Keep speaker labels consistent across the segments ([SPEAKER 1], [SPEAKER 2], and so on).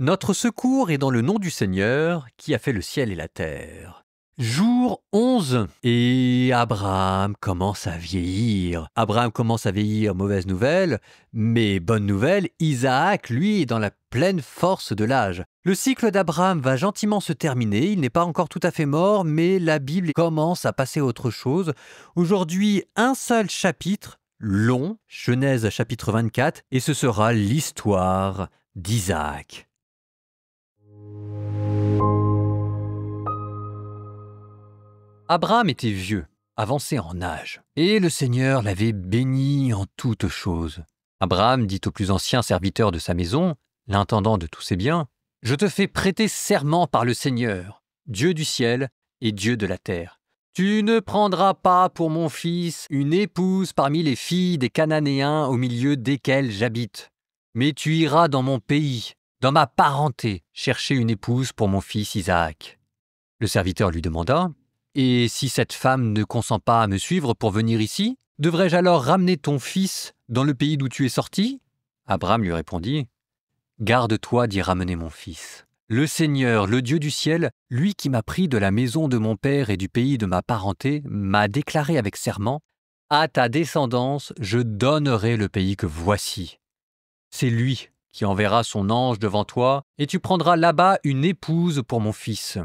[SPEAKER 1] Notre secours est dans le nom du Seigneur qui a fait le ciel et la terre. Jour 11. Et Abraham commence à vieillir. Mauvaise nouvelle, mais bonne nouvelle, Isaac, lui, est dans la pleine force de l'âge. Le cycle d'Abraham va gentiment se terminer, il n'est pas encore tout à fait mort, mais la Bible commence à passer à autre chose. Aujourd'hui, un seul chapitre, long, Genèse chapitre 24, et ce sera l'histoire d'Isaac. Abraham était vieux, avancé en âge, et le Seigneur l'avait béni en toutes choses. Abraham dit au plus ancien serviteur de sa maison, l'intendant de tous ses biens, « Je te fais prêter serment par le Seigneur, Dieu du ciel et Dieu de la terre. Tu ne prendras pas pour mon fils une épouse parmi les filles des Cananéens au milieu desquels j'habite, mais tu iras dans mon pays, dans ma parenté, chercher une épouse pour mon fils Isaac. » Le serviteur lui demanda, « Et si cette femme ne consent pas à me suivre pour venir ici, devrais-je alors ramener ton fils dans le pays d'où tu es sorti ?» Abraham lui répondit, « Garde-toi d'y ramener mon fils. Le Seigneur, le Dieu du ciel, lui qui m'a pris de la maison de mon père et du pays de ma parenté, m'a déclaré avec serment, « À ta descendance, je donnerai le pays que voici. C'est lui qui enverra son ange devant toi, et tu prendras là-bas une épouse pour mon fils.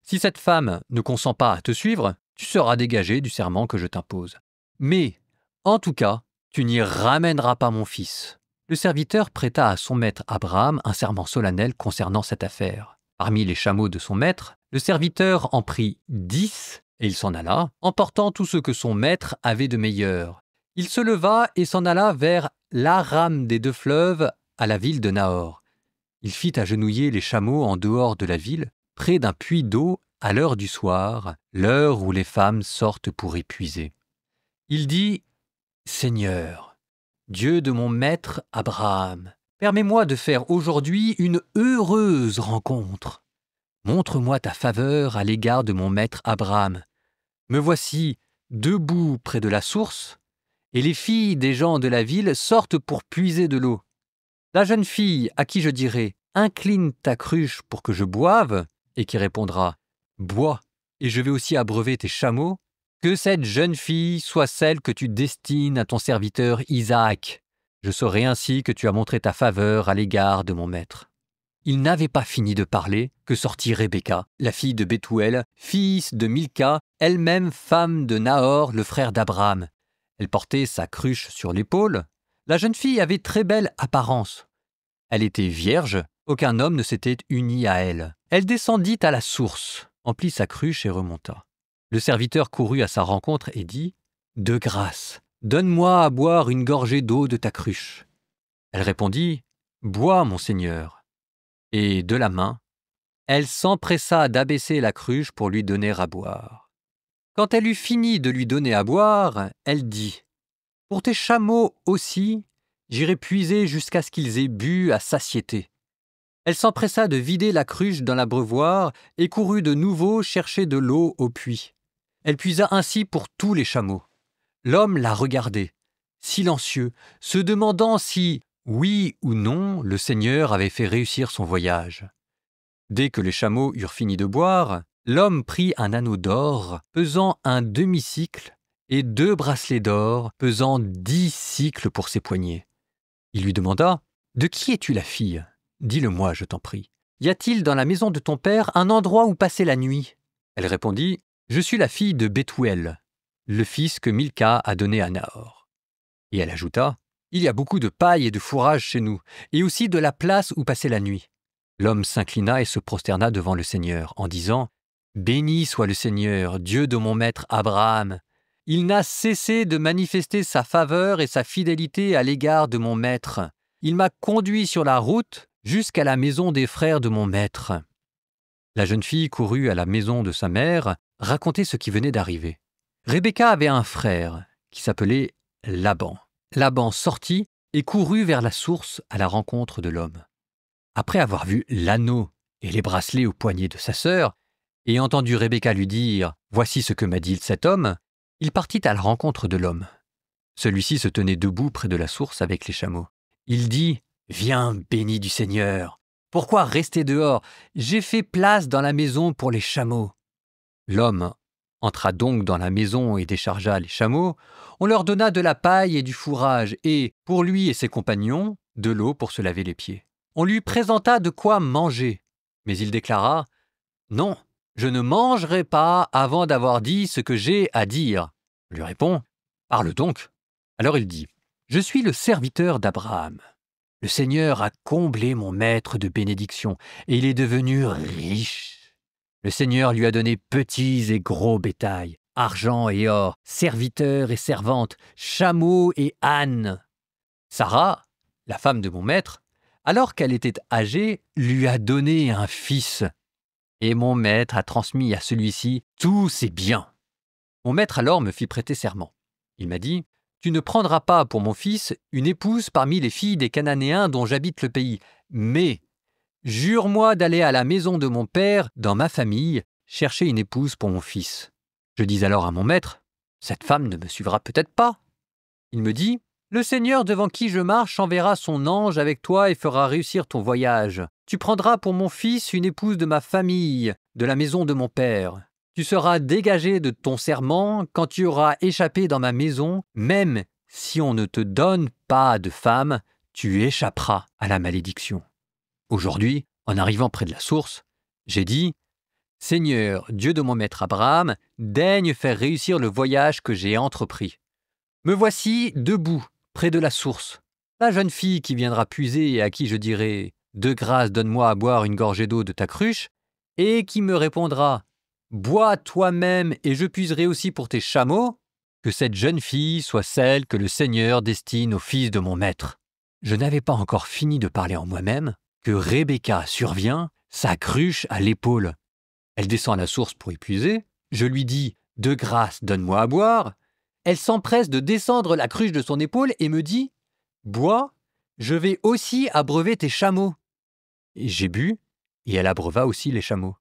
[SPEAKER 1] Si cette femme ne consent pas à te suivre, tu seras dégagé du serment que je t'impose. Mais, en tout cas, tu n'y ramèneras pas mon fils. » Le serviteur prêta à son maître Abraham un serment solennel concernant cette affaire. Parmi les chameaux de son maître, le serviteur en prit 10, et il s'en alla, emportant tout ce que son maître avait de meilleur. Il se leva et s'en alla vers l'Aram des deux fleuves, à la ville de Nahor. Il fit agenouiller les chameaux en dehors de la ville, près d'un puits d'eau, à l'heure du soir, l'heure où les femmes sortent pour épuiser. Il dit, « Seigneur, Dieu de mon maître Abraham, permets-moi de faire aujourd'hui une heureuse rencontre. Montre-moi ta faveur à l'égard de mon maître Abraham. Me voici debout près de la source, et les filles des gens de la ville sortent pour puiser de l'eau. La jeune fille à qui je dirai « Incline ta cruche pour que je boive », et qui répondra « Bois, et je vais aussi abreuver tes chameaux », que cette jeune fille soit celle que tu destines à ton serviteur Isaac. Je saurai ainsi que tu as montré ta faveur à l'égard de mon maître. » Il n'avait pas fini de parler que sortit Rebecca, la fille de Bethuel, fils de Milca, elle-même femme de Nahor, le frère d'Abraham. Elle portait sa cruche sur l'épaule. La jeune fille avait très belle apparence. Elle était vierge, aucun homme ne s'était uni à elle. Elle descendit à la source, emplit sa cruche et remonta. Le serviteur courut à sa rencontre et dit « De grâce, donne-moi à boire une gorgée d'eau de ta cruche. » Elle répondit « Bois, mon seigneur. » Et de la main, elle s'empressa d'abaisser la cruche pour lui donner à boire. Quand elle eut fini de lui donner à boire, elle dit « Pour tes chameaux aussi, j'irai puiser jusqu'à ce qu'ils aient bu à satiété. » Elle s'empressa de vider la cruche dans l'abreuvoir et courut de nouveau chercher de l'eau au puits. Elle puisa ainsi pour tous les chameaux. L'homme la regardait, silencieux, se demandant si, oui ou non, le Seigneur avait fait réussir son voyage. Dès que les chameaux eurent fini de boire, l'homme prit un anneau d'or pesant un demi-cycle et 2 bracelets d'or pesant 10 cycles pour ses poignets. Il lui demanda « De qui es-tu la fille ? Dis-le-moi, je t'en prie. Y a-t-il dans la maison de ton père un endroit où passer la nuit ?» Elle répondit « Je suis la fille de Bethuel, le fils que Milca a donné à Nahor. » Et elle ajouta « Il y a beaucoup de paille et de fourrage chez nous, et aussi de la place où passer la nuit. » L'homme s'inclina et se prosterna devant le Seigneur, en disant « Béni soit le Seigneur, Dieu de mon maître Abraham. Il n'a cessé de manifester sa faveur et sa fidélité à l'égard de mon maître. Il m'a conduit sur la route jusqu'à la maison des frères de mon maître. » La jeune fille courut à la maison de sa mère, raconter ce qui venait d'arriver. Rebecca avait un frère qui s'appelait Laban. Laban sortit et courut vers la source à la rencontre de l'homme. Après avoir vu l'anneau et les bracelets au poignet de sa sœur, et entendu Rebecca lui dire « Voici ce que m'a dit cet homme », il partit à la rencontre de l'homme. Celui-ci se tenait debout près de la source avec les chameaux. Il dit « Viens, béni du Seigneur, Pourquoi rester dehors? J'ai fait place dans la maison pour les chameaux. » L'homme entra donc dans la maison et déchargea les chameaux. On leur donna de la paille et du fourrage et, pour lui et ses compagnons, de l'eau pour se laver les pieds. On lui présenta de quoi manger, mais il déclara « Non, je ne mangerai pas avant d'avoir dit ce que j'ai à dire. » On lui répond « Parle donc. » Alors il dit « Je suis le serviteur d'Abraham. Le Seigneur a comblé mon maître de bénédictions et il est devenu riche. Le Seigneur lui a donné petits et gros bétail, argent et or, serviteurs et servantes, chameaux et ânes. Sarah, la femme de mon maître, alors qu'elle était âgée, lui a donné un fils. Et mon maître a transmis à celui-ci tous ses biens. Mon maître alors me fit prêter serment. Il m'a dit « Tu ne prendras pas pour mon fils une épouse parmi les filles des Cananéens dont j'habite le pays, mais jure-moi d'aller à la maison de mon père, dans ma famille, chercher une épouse pour mon fils. » Je dis alors à mon maître « Cette femme ne me suivra peut-être pas. » Il me dit « Le Seigneur devant qui je marche enverra son ange avec toi et fera réussir ton voyage. Tu prendras pour mon fils une épouse de ma famille, de la maison de mon père. Tu seras dégagé de ton serment quand tu auras échappé dans ma maison, même si on ne te donne pas de femme, tu échapperas à la malédiction. » Aujourd'hui, en arrivant près de la source, j'ai dit « Seigneur, Dieu de mon maître Abraham, daigne faire réussir le voyage que j'ai entrepris. Me voici debout, près de la source. La jeune fille qui viendra puiser et à qui je dirai « De grâce, donne-moi à boire une gorgée d'eau de ta cruche » et qui me répondra « Bois toi-même et je puiserai aussi pour tes chameaux », que cette jeune fille soit celle que le Seigneur destine au fils de mon maître. Je n'avais pas encore fini de parler en moi-même que Rebecca survient, sa cruche à l'épaule. Elle descend à la source pour y puiser. Je lui dis « De grâce, donne-moi à boire ». Elle s'empresse de descendre la cruche de son épaule et me dit « Bois, je vais aussi abreuver tes chameaux. » Et j'ai bu, et elle abreuva aussi les chameaux.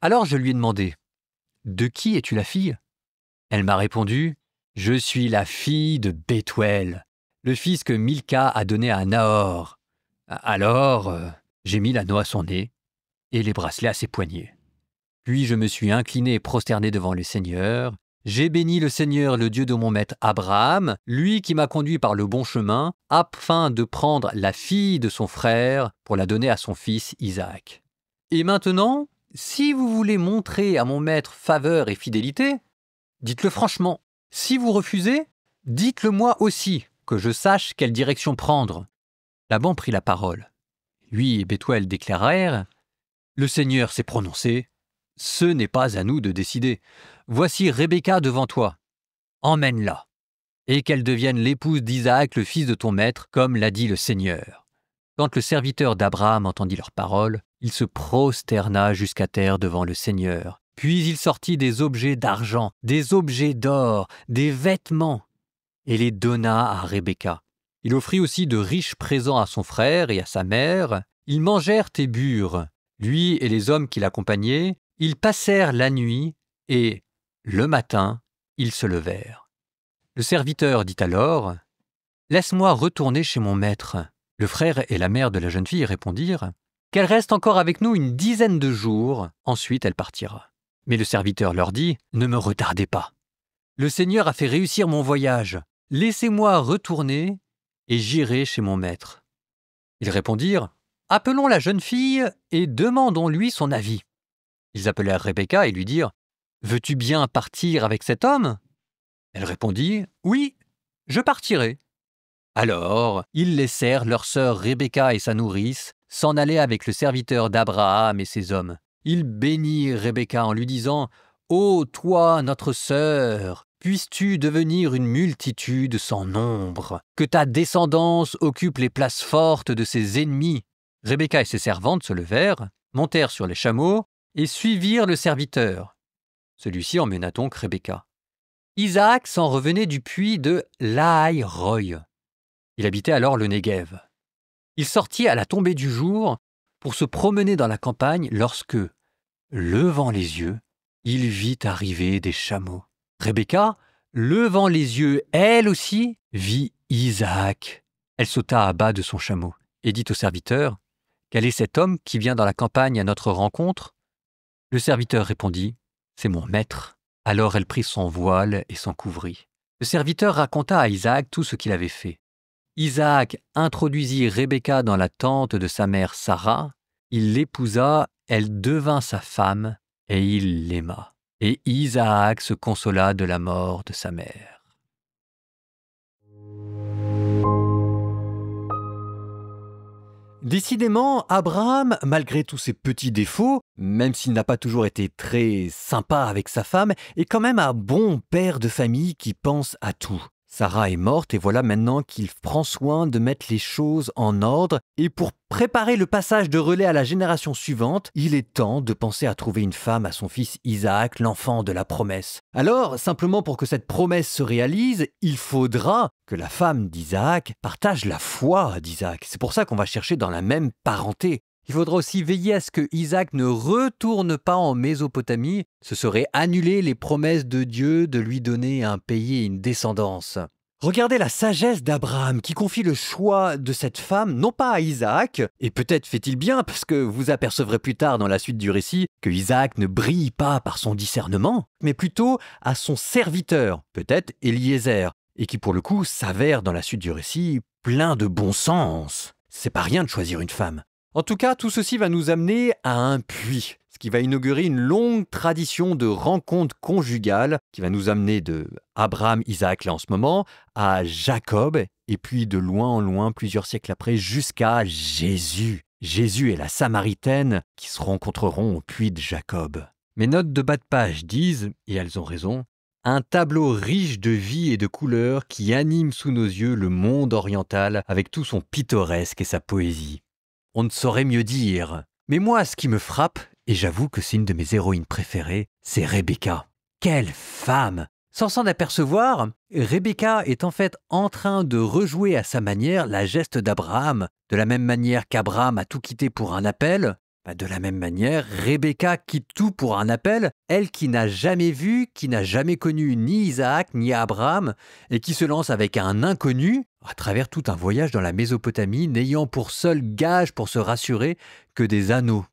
[SPEAKER 1] Alors je lui ai demandé « De qui es-tu la fille ?» Elle m'a répondu « Je suis la fille de Bethuel, le fils que Milca a donné à Nahor. » Alors, j'ai mis l'anneau à son nez et les bracelets à ses poignets. Puis je me suis incliné et prosterné devant le Seigneur. J'ai béni le Seigneur, le Dieu de mon maître Abraham, lui qui m'a conduit par le bon chemin, afin de prendre la fille de son frère pour la donner à son fils Isaac. Et maintenant, si vous voulez montrer à mon maître faveur et fidélité, dites-le franchement. Si vous refusez, dites-le moi aussi, que je sache quelle direction prendre. » Laban prit la parole. Lui et Bethuel déclarèrent « Le Seigneur s'est prononcé. Ce n'est pas à nous de décider. Voici Rebecca devant toi. Emmène-la, et qu'elle devienne l'épouse d'Isaac, le fils de ton maître, comme l'a dit le Seigneur. » Quand le serviteur d'Abraham entendit leurs paroles, il se prosterna jusqu'à terre devant le Seigneur. Puis il sortit des objets d'argent, des objets d'or, des vêtements, et les donna à Rebecca. Il offrit aussi de riches présents à son frère et à sa mère. Ils mangèrent et burent. Lui et les hommes qui l'accompagnaient, ils passèrent la nuit et, le matin, ils se levèrent. Le serviteur dit alors « Laisse-moi retourner chez mon maître. » Le frère et la mère de la jeune fille répondirent « Qu'elle reste encore avec nous une dizaine de jours, ensuite elle partira. » Mais le serviteur leur dit « Ne me retardez pas. Le Seigneur a fait réussir mon voyage. Laissez-moi retourner et j'irai chez mon maître. » Ils répondirent « Appelons la jeune fille et demandons-lui son avis. » Ils appelèrent Rebecca et lui dirent « Veux-tu bien partir avec cet homme ?» Elle répondit « Oui, je partirai. » Alors, ils laissèrent leur sœur Rebecca et sa nourrice s'en aller avec le serviteur d'Abraham et ses hommes. Ils bénirent Rebecca en lui disant « Ô toi, notre sœur, puisses-tu devenir une multitude sans nombre, que ta descendance occupe les places fortes de ses ennemis. » Rebecca et ses servantes se levèrent, montèrent sur les chameaux et suivirent le serviteur. Celui-ci emmena donc Rebecca. Isaac s'en revenait du puits de Lahaï-Roï. Il habitait alors le Néguev. Il sortit à la tombée du jour pour se promener dans la campagne lorsque, levant les yeux, il vit arriver des chameaux. Rebecca, levant les yeux, elle aussi, vit Isaac. Elle sauta à bas de son chameau et dit au serviteur « Quel est cet homme qui vient dans la campagne à notre rencontre ?» Le serviteur répondit, « C'est mon maître. » Alors elle prit son voile et s'en couvrit. Le serviteur raconta à Isaac tout ce qu'il avait fait. Isaac introduisit Rebecca dans la tente de sa mère Sarah. Il l'épousa, elle devint sa femme, et il l'aima. Et Isaac se consola de la mort de sa mère. Décidément, Abraham, malgré tous ses petits défauts, même s'il n'a pas toujours été très sympa avec sa femme, est quand même un bon père de famille qui pense à tout. Sarah est morte et voilà maintenant qu'il prend soin de mettre les choses en ordre. Et pour préparer le passage de relais à la génération suivante, il est temps de penser à trouver une femme à son fils Isaac, l'enfant de la promesse. Alors, simplement pour que cette promesse se réalise, il faudra que la femme d'Isaac partage la foi d'Isaac. C'est pour ça qu'on va chercher dans la même parenté. Il faudra aussi veiller à ce que Isaac ne retourne pas en Mésopotamie. Ce serait annuler les promesses de Dieu de lui donner un pays et une descendance. Regardez la sagesse d'Abraham qui confie le choix de cette femme non pas à Isaac, et peut-être fait-il bien parce que vous apercevrez plus tard dans la suite du récit que Isaac ne brille pas par son discernement, mais plutôt à son serviteur, peut-être Eliezer, et qui pour le coup s'avère dans la suite du récit plein de bon sens. C'est pas rien de choisir une femme. En tout cas, tout ceci va nous amener à un puits, ce qui va inaugurer une longue tradition de rencontres conjugales qui va nous amener de Abraham, Isaac là en ce moment, à Jacob, et puis de loin en loin, plusieurs siècles après, jusqu'à Jésus. Jésus et la Samaritaine qui se rencontreront au puits de Jacob. Mes notes de bas de page disent, et elles ont raison, un tableau riche de vie et de couleurs qui anime sous nos yeux le monde oriental avec tout son pittoresque et sa poésie. On ne saurait mieux dire. Mais moi, ce qui me frappe, et j'avoue que c'est une de mes héroïnes préférées, c'est Rebecca. Quelle femme! Sans s'en apercevoir, Rebecca est en fait en train de rejouer à sa manière la geste d'Abraham. De la même manière qu'Abraham a tout quitté pour un appel, de la même manière, Rebecca quitte tout pour un appel, elle qui n'a jamais vu, qui n'a jamais connu ni Isaac ni Abraham, et qui se lance avec un inconnu à travers tout un voyage dans la Mésopotamie, n'ayant pour seul gage pour se rassurer que des anneaux.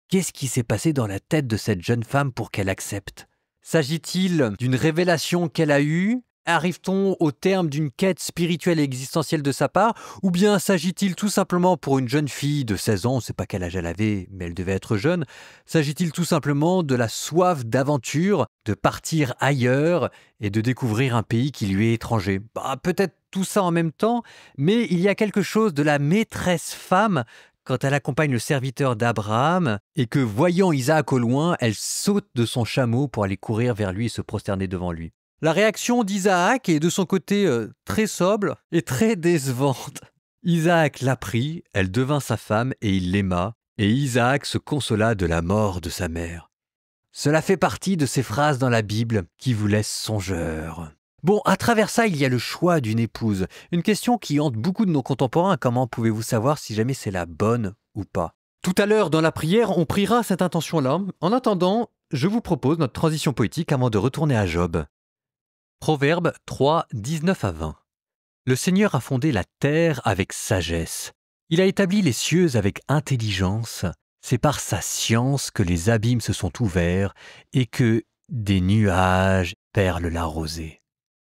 [SPEAKER 1] Qu'est-ce qui s'est passé dans la tête de cette jeune femme pour qu'elle accepte? S'agit-il d'une révélation qu'elle a eue? Arrive-t-on au terme d'une quête spirituelle et existentielle de sa part? Ou bien s'agit-il tout simplement pour une jeune fille de 16 ans, on ne sait pas quel âge elle avait, mais elle devait être jeune, s'agit-il tout simplement de la soif d'aventure, de partir ailleurs et de découvrir un pays qui lui est étranger? Peut-être tout ça en même temps, mais il y a quelque chose de la maîtresse femme quand elle accompagne le serviteur d'Abraham et que, voyant Isaac au loin, elle saute de son chameau pour aller courir vers lui et se prosterner devant lui. La réaction d'Isaac est de son côté très sobre et très décevante. Isaac la prit, elle devint sa femme et il l'aima, et Isaac se consola de la mort de sa mère. Cela fait partie de ces phrases dans la Bible qui vous laissent songeurs. Bon, à travers ça, il y a le choix d'une épouse. Une question qui hante beaucoup de nos contemporains. Comment pouvez-vous savoir si jamais c'est la bonne ou pas? Tout à l'heure, dans la prière, on priera cette intention-là. En attendant, je vous propose notre transition poétique avant de retourner à Job. Proverbe 3, 19 à 20. Le Seigneur a fondé la terre avec sagesse. Il a établi les cieux avec intelligence. C'est par sa science que les abîmes se sont ouverts et que des nuages perlent la rosée.